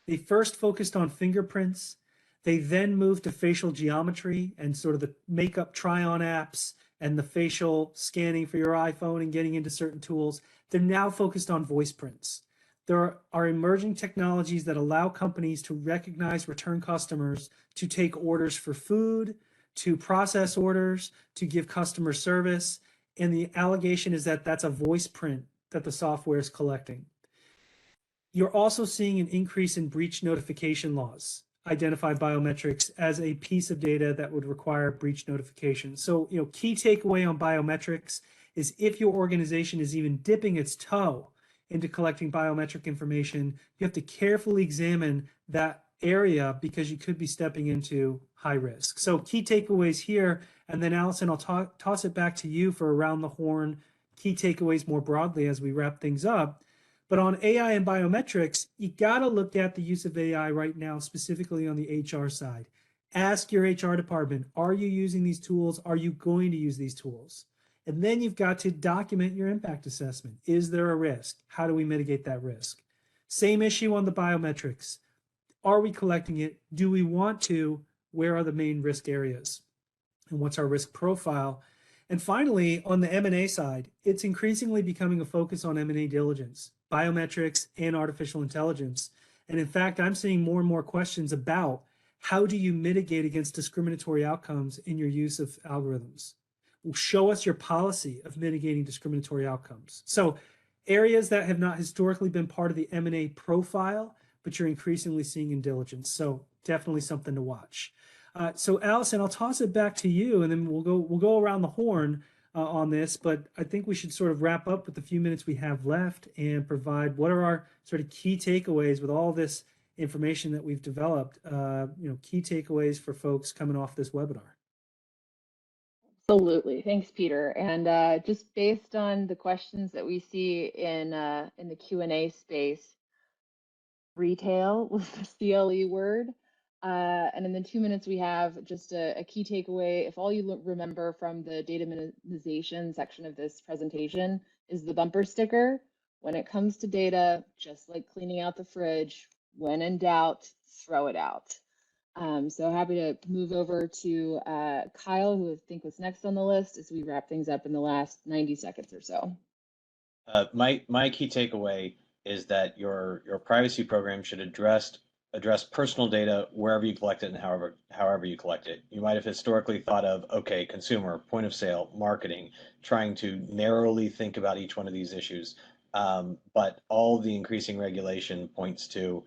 They first focused on fingerprints. They then moved to facial geometry and sort of the makeup try-on apps and the facial scanning for your iPhone and getting into certain tools. They're now focused on voice prints. There are emerging technologies that allow companies to recognize return customers, to take orders for food, to process orders, to give customer service. And the allegation is that that's a voice print that the software is collecting. You're also seeing an increase in breach notification laws, identify biometrics as a piece of data that would require breach notification. So, key takeaway on biometrics is if your organization is even dipping its toe into collecting biometric information, you have to carefully examine that area because you could be stepping into high risk. So key takeaways here, and then Allison, I'll toss it back to you for around the horn key takeaways more broadly as we wrap things up. But on AI and biometrics, you got to look at the use of AI right now, specifically on the HR side. Ask your HR department, are you using these tools? Are you going to use these tools? And then you've got to document your impact assessment. Is there a risk? How do we mitigate that risk? Same issue on the biometrics. Are we collecting it? Do we want to? Where are the main risk areas? And what's our risk profile? And finally, on the M&A side, it's increasingly becoming a focus on M&A diligence, biometrics, and artificial intelligence. And in fact, I'm seeing more and more questions about how do you mitigate against discriminatory outcomes in your use of algorithms? Show us your policy of mitigating discriminatory outcomes. So areas that have not historically been part of the M&A profile, but you're increasingly seeing in diligence. So definitely something to watch. So Allison, I'll toss it back to you, and then we'll go around the horn on this. But I think we should sort of wrap up with the few minutes we have left and provide what are our sort of key takeaways with all this information that we've developed. Key takeaways for folks coming off this webinar. Absolutely. Thanks, Peter. And just based on the questions that we see in the Q&A space, retail was the CLE word. And in the 2 minutes we have, just a key takeaway. If all you remember from the data minimization section of this presentation is the bumper sticker, when it comes to data, just like cleaning out the fridge, when in doubt, throw it out. So happy to move over to Kyle, who I think was next on the list as we wrap things up in the last 90 seconds or so. My key takeaway is that your privacy program should address personal data wherever you collect it and however you collect it. You might have historically thought of, okay, consumer, point of sale, marketing, trying to narrowly think about each one of these issues. But all the increasing regulation points to,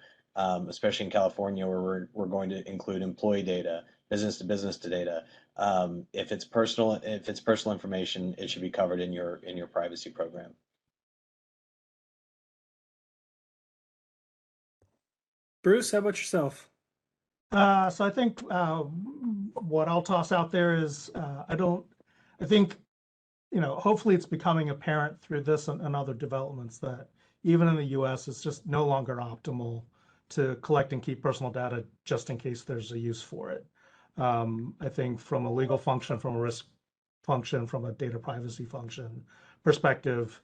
especially in California, where we're going to include employee data, business to business data. If it's personal information, it should be covered in your privacy program. Bruce, how about yourself? So I think what I'll toss out there is I think, hopefully it's becoming apparent through this and other developments that even in the US, it's just no longer optimal to collect and keep personal data just in case there's a use for it. I think from a legal function, from a risk function, from a data privacy function perspective,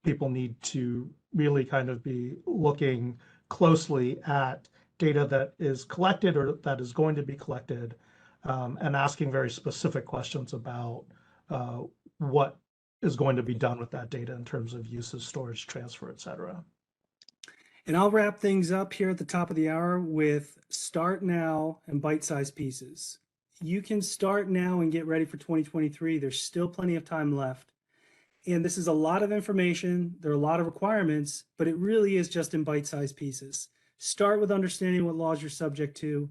people need to really kind of be looking closely at data that is collected or that is going to be collected, and asking very specific questions about what is going to be done with that data in terms of uses, storage, transfer, et cetera. And I'll wrap things up here at the top of the hour with start now and bite-sized pieces. You can start now and get ready for 2023. There's still plenty of time left. And this is a lot of information. There are a lot of requirements, but it really is just in bite-sized pieces. Start with understanding what laws you're subject to,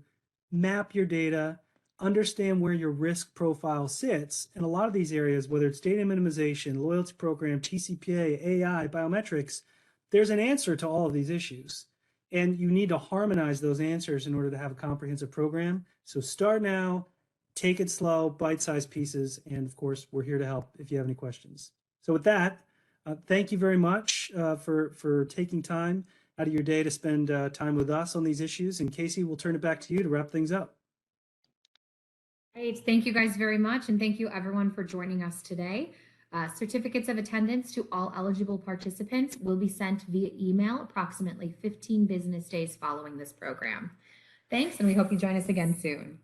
map your data, understand where your risk profile sits. And a lot of these areas, whether it's data minimization, loyalty program, TCPA, AI, biometrics, there's an answer to all of these issues. And you need to harmonize those answers in order to have a comprehensive program. So start now, take it slow, bite-sized pieces. And of course, we're here to help if you have any questions. So with that, thank you very much for taking time out of your day to spend time with us on these issues. And Casey, we'll turn it back to you to wrap things up. Great. Thank you guys very much. And thank you everyone for joining us today. Certificates of attendance to all eligible participants will be sent via email approximately 15 business days following this program. Thanks, and we hope you join us again soon.